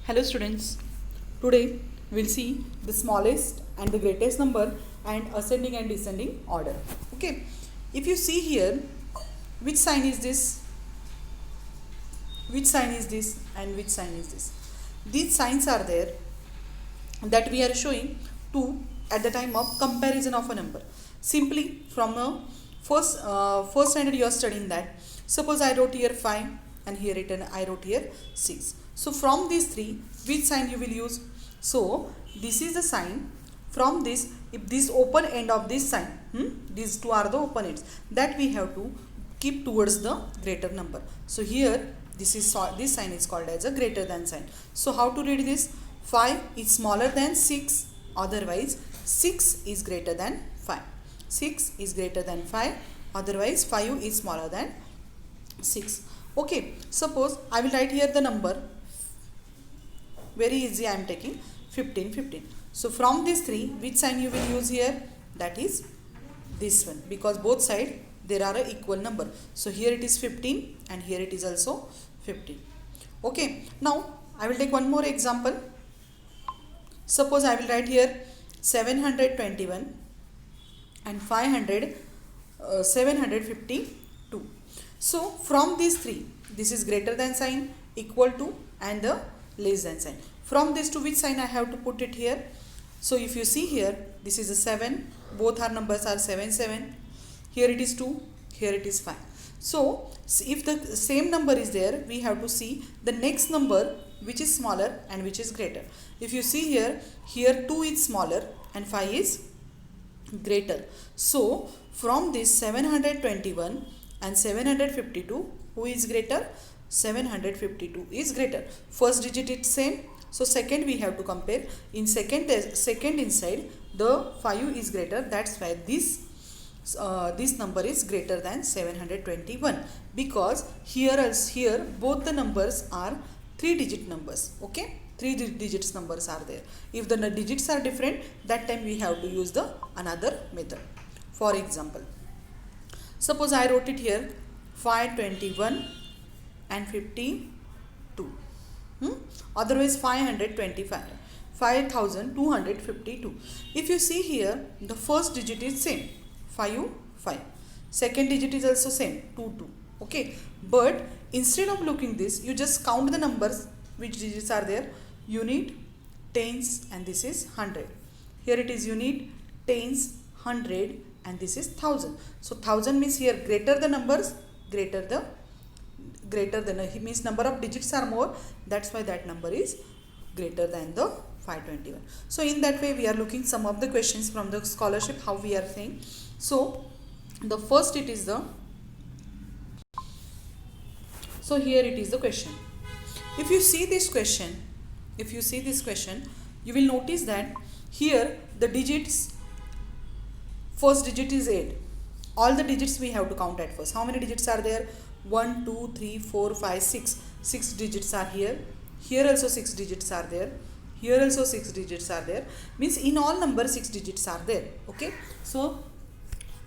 Hello students, today we'll see the smallest and the greatest number and ascending and descending order. Okay, if you see here, which sign is this? Which sign is this and which sign is this? These signs are there that we are showing to at the time of comparison of a number. Simply from a first standard you are studying that. Suppose I wrote here 5 and here I wrote here 6. So from these three, which sign you will use? So this is the sign. From this, if this open end of this sign, these two are the open ends, that we have to keep towards the greater number. So here this sign is called as a greater than sign. So how to read this? 5 is smaller than 6, otherwise 6 is greater than 5. 6 is greater than 5, otherwise 5 is smaller than 6. Okay, suppose I will write here the number. Very easy, I am taking 15. So from these three, which sign you will use here? That is this one, because both sides there are a equal number. So here it is 15 and here it is also 15. Okay, now I will take one more example. Suppose I will write here 721 and 752. So from these three, this is greater than sign, equal to, and the less than sign. From this to which sign I have to put it here? So if you see here, this is a 7, both our numbers are 7. Here it is 2, here it is 5. So if the same number is there, we have to see the next number which is smaller and which is greater. If you see here 2 is smaller and 5 is greater. So from this 721 and 752, who is greater? 752 is greater. First digit is same, so second we have to compare. In second inside the 5 is greater, that's why this number is greater than 721, because here both the numbers are 3-digit numbers. Okay, 3 digits numbers are there. If the digits are different, that time we have to use the another method. For example, suppose I wrote it here 521 and 52, otherwise 5252. If you see here, the first digit is same, 5. Second digit is also same, 2. Okay, but instead of looking this, you just count the numbers which digits are there. Unit, tens, and this is 100. Here it is unit, tens, 100, and this is 1000. So 1000 means here greater the numbers, greater than means number of digits are more, that's why that number is greater than the 521. So in that way we are looking some of the questions from the scholarship, how we are saying. So the first it is the, so here it is the question. If you see this question, you will notice that here the digits, first digit is 8. All the digits we have to count at first. How many digits are there? 1, 2, 3, 4, 5, 6. 6 digits are here. Here also 6 digits are there. Here also 6 digits are there. Means in all numbers 6 digits are there. Okay. So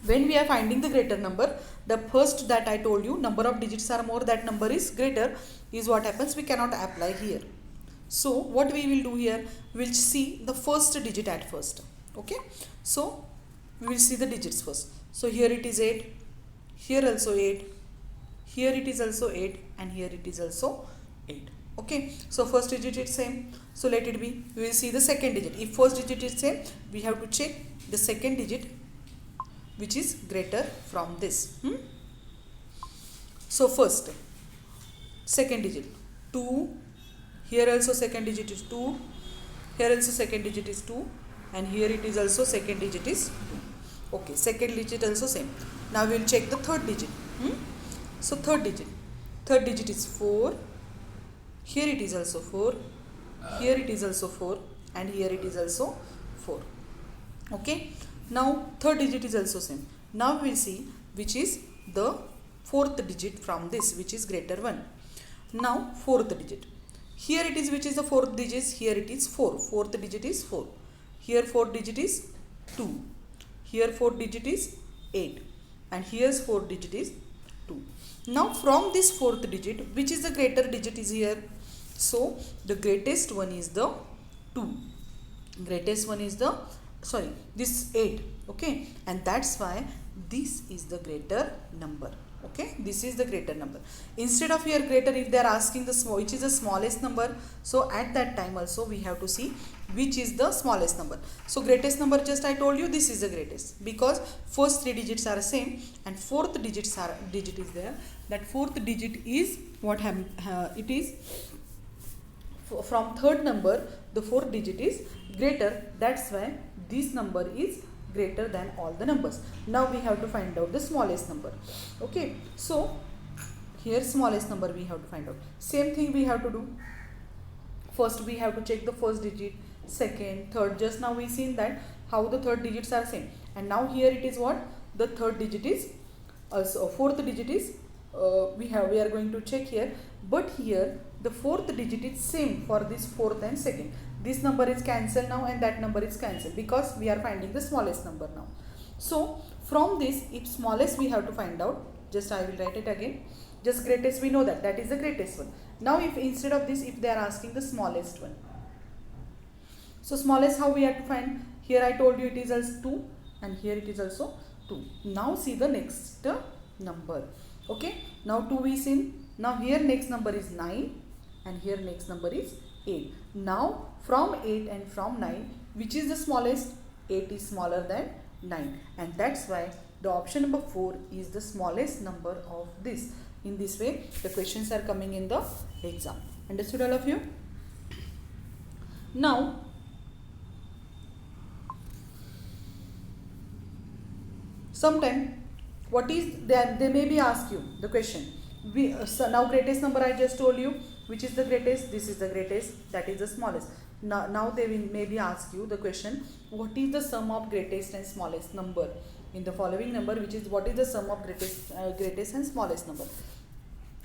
when we are finding the greater number, the first that I told you, number of digits are more, that number is greater, is what happens. We cannot apply here. So what we will do here, we will see the first digit at first. Okay. So we will see the digits first. So here it is 8. Here also 8. Here it is also 8, and here it is also 8. Okay, so first digit is same, so let it be. We will see the second digit. If first digit is same, we have to check the second digit which is greater from this. So first, second digit 2. Here also second digit is 2. Here also second digit is 2, and here it is also second digit is 2. Okay, second digit also same. Now we will check the third digit. So third digit is 4. Here it is also 4. Here it is also 4, and here it is also 4. Okay. Now third digit is also same. Now we will see which is the fourth digit from this, which is greater one. Now fourth digit. Here it is which is the fourth digit. Here it is 4. Fourth digit is 4. Here fourth digit is 2. Here fourth digit is 8, and here's fourth digit is 2. Now from this fourth digit, which is the greater digit is here? So the greatest one is the 2. Greatest one is the, sorry, this 8. Okay, and that's why this is the greater number. Okay, this is the greater number. Instead of here greater, if they are asking the small, which is the smallest number, so at that time also we have to see which is the smallest number. So greatest number, just I told you, this is the greatest, because first 3 digits are same and fourth digit is there. That fourth digit is what it is from third number, the fourth digit is greater. That's why this number is greater than all the numbers. Now we have to find out the smallest number. Okay, so here smallest number we have to find out. Same thing we have to do. First we have to check the first digit, second, third. Just now we seen that how the third digits are same, and now here it is what the third digit is also, fourth digit is we are going to check here, but here the fourth digit is same for this fourth and second. This number is cancelled now and that number is cancelled, because we are finding the smallest number now. So from this, if smallest we have to find out, just I will write it again. Just greatest, we know that is the greatest one. Now if instead of this, if they are asking the smallest one, so smallest, how we have to find? Here I told you it is also 2 and here it is also 2. Now see the next number. Okay, now 2 is in. Now here next number is 9 and here next number is 8. Now from 8 and from 9, which is the smallest? 8 is smaller than 9, and that's why the option number 4 is the smallest number of this. In this way the questions are coming in the exam. Understood all of you? Now sometime what is there, they may be ask you the question. So now greatest number I just told you, which is the greatest? This is the greatest, that is the smallest. Now they will maybe ask you the question, what is the sum of greatest and smallest number in the following number, which is what is the sum of greatest and smallest number.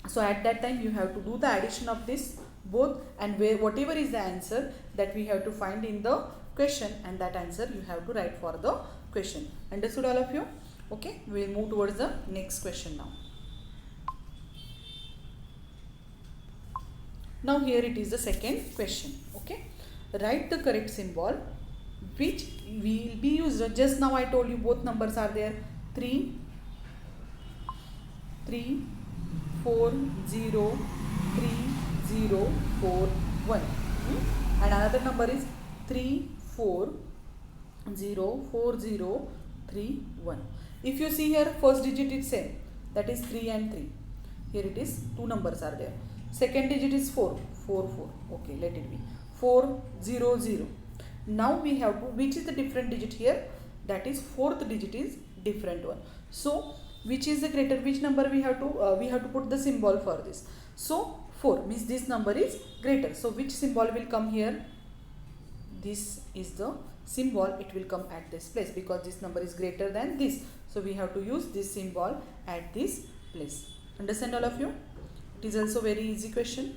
So at that time you have to do the addition of this both, and whatever is the answer that we have to find in the question, and that answer you have to write for the question. Understood all of you? Okay, we will move towards the next question now. Now here it is the second question. Okay, write the correct symbol which will be used. Just now I told you both numbers are there, 3 4 0 3 0 4 1, and another number is 3 4 0 4 0 3 1. If you see here, first digit is same, that is 3 and 3. Here it is, two numbers are there. Second digit is 4 4 4. Okay, let it be 4 0 0. Now we have to, which is the different digit here? That is fourth digit is different one. So which is the greater? Which number we have to put the symbol for this? So 4 means this number is greater. So which symbol will come here? This is the symbol, it will come at this place, because this number is greater than this. So we have to use this symbol at this place. Understand all of you? It is also very easy question.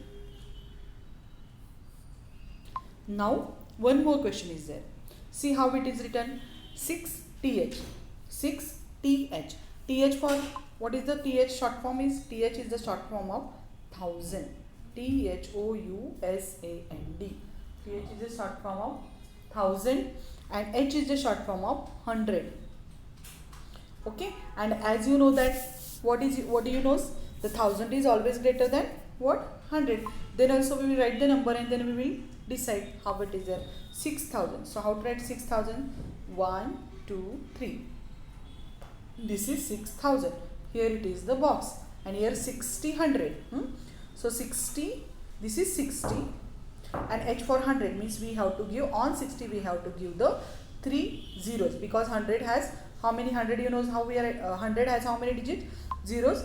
Now one more question is there. See how it is written, 6th. 6th. Th for, what is the th short form is? Th is the short form of 1000. THOUSAND. Th is the short form of 1000 and H is the short form of 100. Okay, and as you know that what do you know? The 1000 is always greater than what? 100. Then also we will write the number and then we will decide how it is there. 6000. So how to write 6000? 1 2 3. This is 6000. Here it is the box, and here 60 100. So 60, this is 60, and H for 100 means we have to give on 60, we have to give the 3 zeros, because 100 has how many 100? You know how we are 100 has how many digits? Zeros,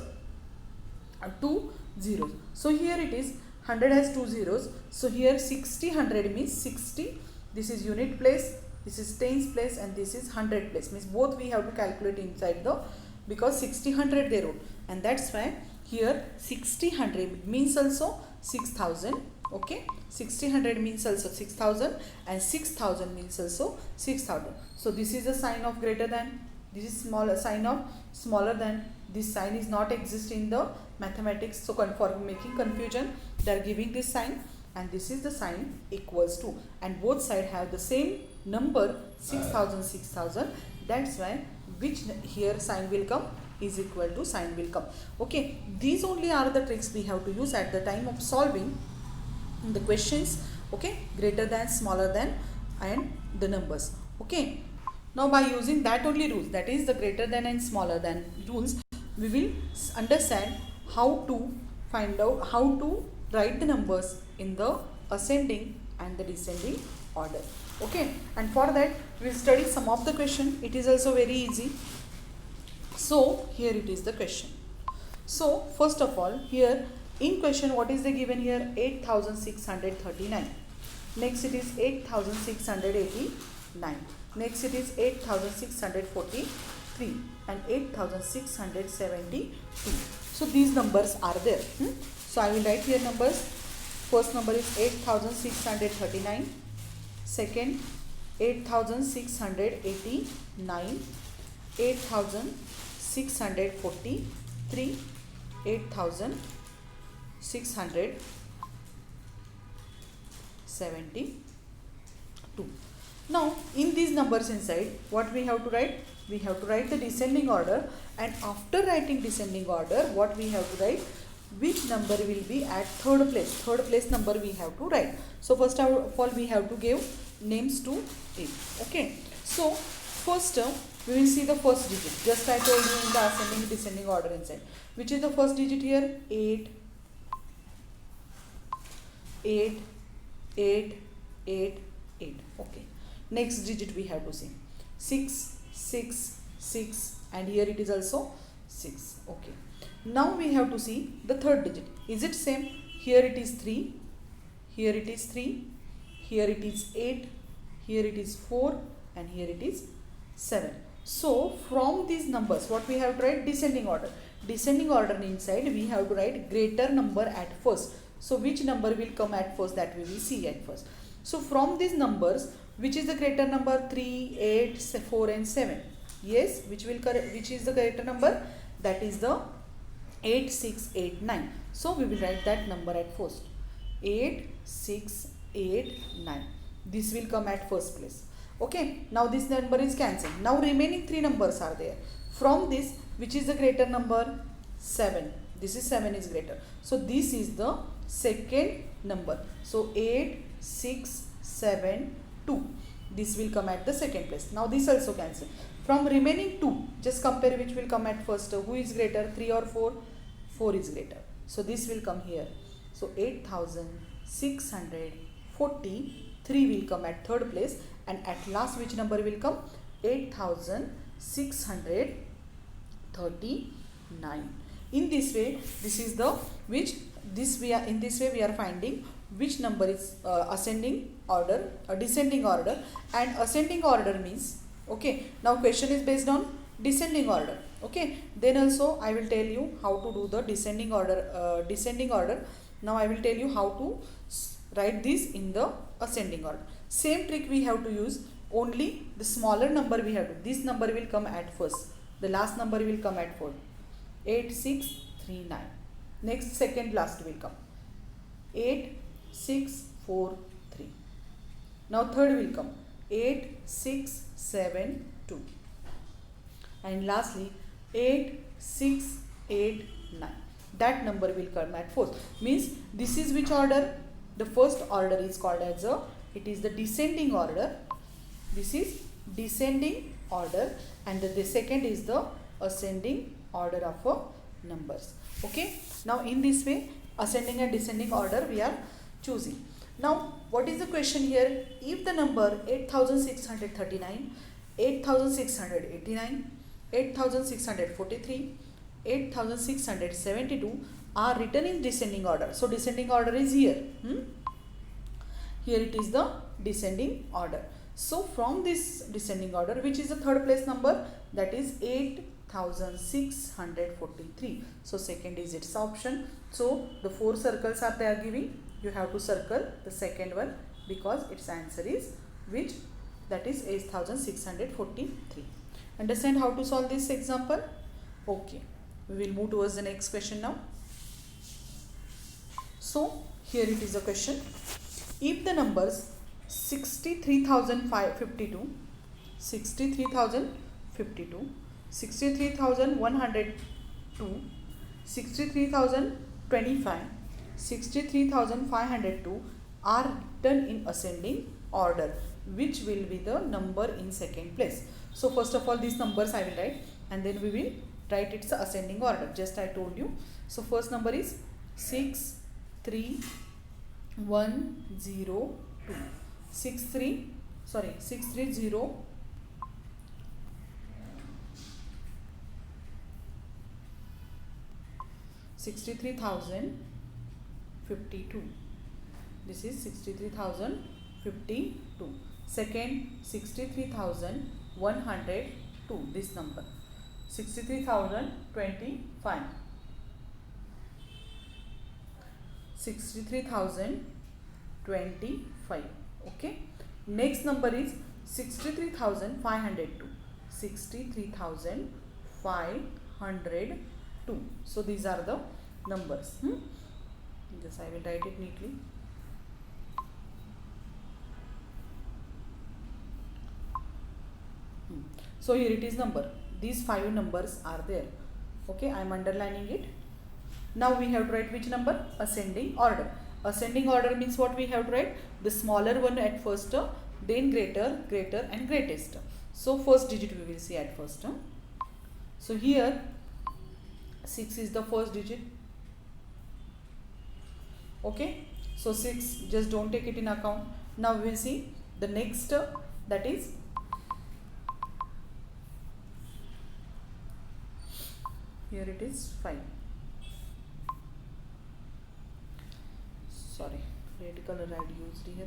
2 zeros. So here it is 100 has 2 zeros. So here 60 100 means 60. This is unit place, this is tens place, and this is 100 place. Means both we have to calculate inside the, because 60 100 they wrote, and that's why here 60 100 means also 6000. Okay, 60 100 means also 6000, and 6000 means also 6000. So this is a sign of greater than, this is smaller sign of smaller than. This sign is not exist in the mathematics, so for making confusion they are giving this sign. and this is the sign equals to, and both sides have the same number 6000 6000. That's why which here sign will come is equal to sign will come. Okay, these only are the tricks we have to use at the time of solving the questions. Okay, greater than, smaller than, and the numbers. Okay, now by using that only rules, that is the greater than and smaller than rules, we will understand how to find out how to write the numbers in the ascending and the descending order. Okay, and for that we will study some of the question. It is also very easy. So here it is the question. So first of all, here in question, what is the given here? 8639. Next it is 8689. Next it is 8643 and 8672. So these numbers are there. So I will write here numbers. First number is 8639. Second 8689. 8643. 8672. Now in these numbers inside, what we have to write? We have to write the descending order, and after writing descending order, what we have to write? Which number will be at third place? Third place number we have to write. So first of all, we have to give names to it. Okay. So first we will see the first digit. Just I told you in the ascending descending order inside. Which is the first digit here? 8, 8, 8, 8, 8. Okay. Next digit we have to see 6, 6, 6, and here it is also 6. Okay. Now we have to see the third digit. Is it same? Here it is 3, here it is 3, here it is 8, here it is 4, and here it is 7. So from these numbers, what we have to write? Descending order. Descending order inside we have to write greater number at first. So which number will come at first, that we will see at first. So from these numbers, which is the greater number? 3, 8, 4 and 7. Yes, which is the greater number? That is the 8689. So we will write that number at first. 8689. This will come at first place. Okay, now this number is cancelled. Now remaining 3 numbers are there. From this, which is the greater number? 7. This is 7 is greater. So this is the second number. So 8672. This will come at the second place. Now this also cancel. From remaining 2, just compare which will come at first. Who is greater? 3 or 4? 4 is greater. So this will come here. So 8643 will come at third place, and at last which number will come? 8639. In this way, this is the which this we are in this way we are finding which number is ascending order or descending order. And ascending order means, okay, now question is based on descending order. Okay, then also I will tell you how to do the descending order. Now I will tell you how to write this in the ascending order. Same trick we have to use, only the smaller number we have to. This number will come at first, the last number will come at fourth. 8639. Next second last will come 8643. Now third will come 8672, and lastly 8689. That number will come at fourth. Means this is which order? The first order is called as it is the descending order. This is descending order, and the second is the ascending order of numbers. Okay. Now in this way, ascending and descending order we are choosing. Now what is the question here? If the number 8639, 8689, 8643, 8672 are written in descending order. So descending order is here. Here it is the descending order. So from this descending order, which is the third place number? That is 8643. So second is its option. So the 4 circles are they are giving. You have to circle the second one because its answer is which? That is 8643. Understand how to solve this example? Okay. We will move towards the next question now. So Here it is a question. If the numbers 63,552, 63,052, 63,102, 63,025, 63,502 are written in ascending order, which will be the number in second place? So first of all, these numbers I will write, and then we will write its ascending order. Just I told you. So first number is 63102. 630 63,052. This is 63,052. Second, 63,102. This number 63,025. 63,025. Okay. Next number is 63,502. 63,502. So these are the numbers. Just I will write it neatly. So here it is number. These 5 numbers are there. Okay, I am underlining it. Now we have to write which number? Ascending order. Ascending order means what we have to write? The smaller one at first, then greater, greater and greatest. So first digit we will see at first. So here 6 is the first digit. Okay. So 6, just don't take it in account. Now we will see the next, that is here it is 5. Sorry, red color I had used here.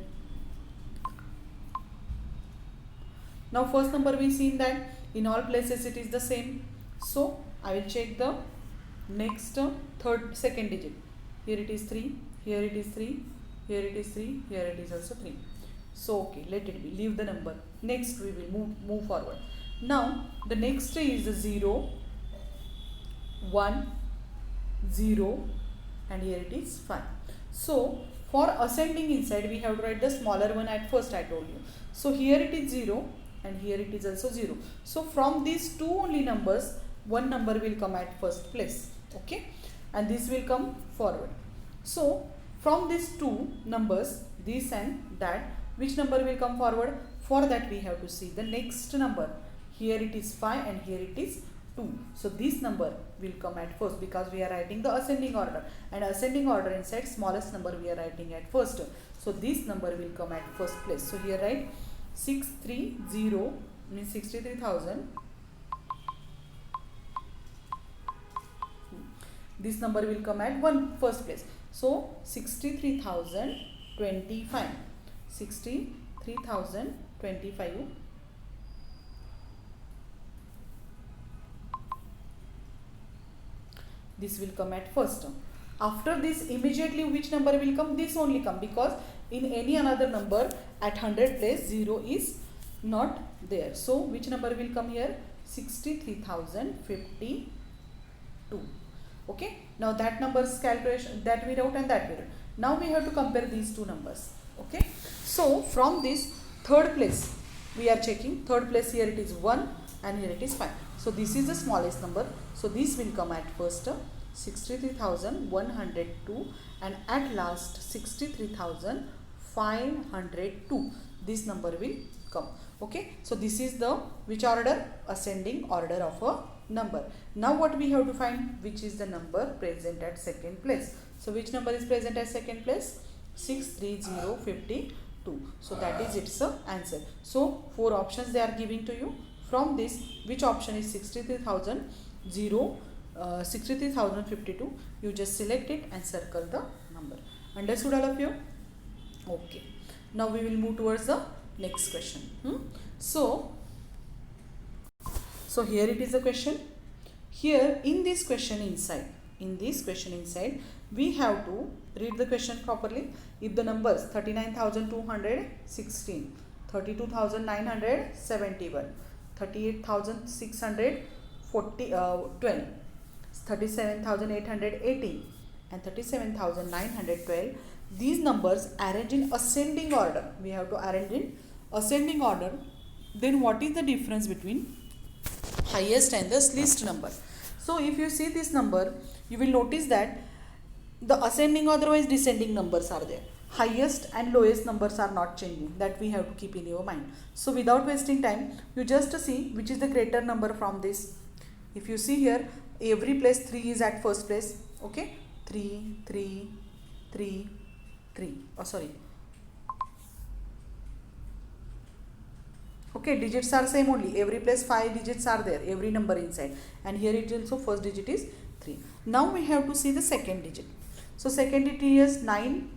Now first number we seen that in all places it is the same. So I will check the next second digit. Here it is 3, here it is 3, here it is 3, here it is also 3. So okay, let it be, leave the number. Next we will move forward. Now the next is 0, 1, 0 and here it is 5. So for ascending inside we have to write the smaller one at first, I told you. So here it is 0 and here it is also 0. So from these two only numbers, one number will come at first place. Okay, and this will come forward. So from these two numbers, this and that, which number will come forward? For that we have to see the next number. Here it is 5 and here it is 2. So this number will come at first because we are writing the ascending order, and ascending order inside smallest number we are writing at first. So this number will come at first place. So here write 630 means 63,000. This number will come at first place. So 63,025. 63,025. This will come at first. After this, immediately which number will come? This only come, because in any another number at 100 place 0 is not there. So which number will come here? 63,052. Okay. Now that number's calculation that we wrote and that we wrote. Now we have to compare these two numbers. Okay. So from this third place we are checking. Third place, here it is 1 and here it is 5. So this is the smallest number. So this will come at first 63,102 and at last 63,502. This number will come. Okay. So this is the which order? Ascending order of a number. Now what we have to find? Which is the number present at second place. So which number is present at second place? 63052. So that is its answer. So 4 options they are giving to you. From this, which option is 63,052? You just select it and circle the number. Understood all of you? Okay. Now we will move towards the next question. So here it is a question. Here in this question inside, we have to read the question properly. If the numbers 39,216, 32,971, 38,612, 37,880 and 37,912 these numbers arrange in ascending order. We have to arrange in ascending order. Then what is the difference between highest and the least number? So if you see this number, you will notice that the ascending otherwise descending numbers are there. Highest and lowest numbers are not changing. That we have to keep in your mind. So without wasting time, you just see which is the greater number from this. If you see here, every place 3 is at first place. Okay, 3, 3, 3, 3. Oh, sorry. Okay, digits are same only. Every place 5 digits are there. Every number inside. And here it also first digit is 3. Now we have to see the second digit. So second digit is 9,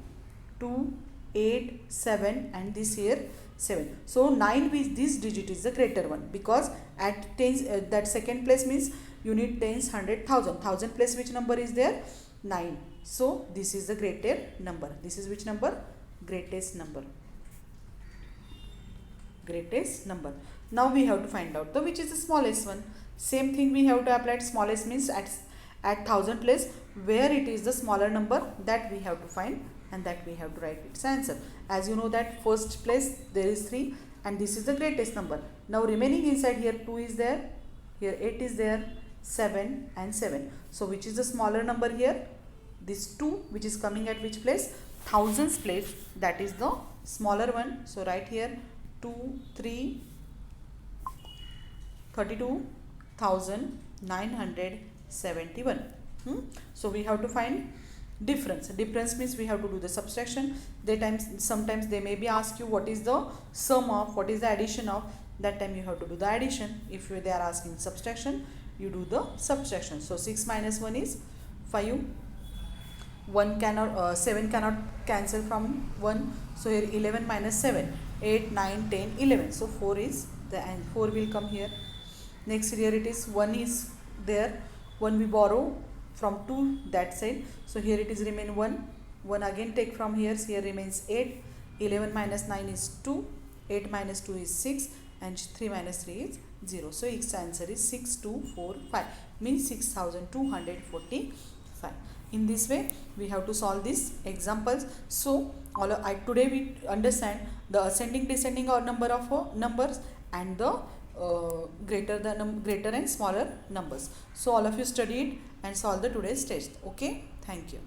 2, 8, 7 and this here 7. So 9 with this digit is the greater one, because at tens that second place means you need tens, hundred, thousand. Thousand place which number is there? 9. So this is the greater number. This is which number? Greatest number. Greatest number. Now we have to find out the which is the smallest one. Same thing we have to apply. Smallest means at 1000 place where it is the smaller number, that we have to find, and that we have to write its answer. As you know that first place there is 3 and this is the greatest number. Now remaining inside here 2 is there, here 8 is there, 7 and 7. So which is the smaller number here? This 2 which is coming at which place? Thousands place, that is the smaller one. So write here 2, 3, 32,971. So we have to find difference. Difference means we have to do the subtraction. Sometimes they may be ask you what is the sum of, what is the addition of. That time you have to do the addition. If they are asking subtraction, you do the subtraction. So 6 minus 1 is 5. 7 cannot cancel from 1. So here 11 minus 7, 8, 9, 10, 11. So 4 is the, and 4 will come here. Next here it is 1 is there. 1 we borrow from 2 that side. So here it is remain 1. 1 again take from here. So here remains 8. 11 minus 9 is 2. 8 minus 2 is 6. And 3 minus 3 is 0. So its answer is 6245. Means 6245. In this way we have to solve these examples. So today we understand the ascending descending or number of numbers and the greater and smaller numbers. So all of you studied and solve the today's test. Okay, thank you.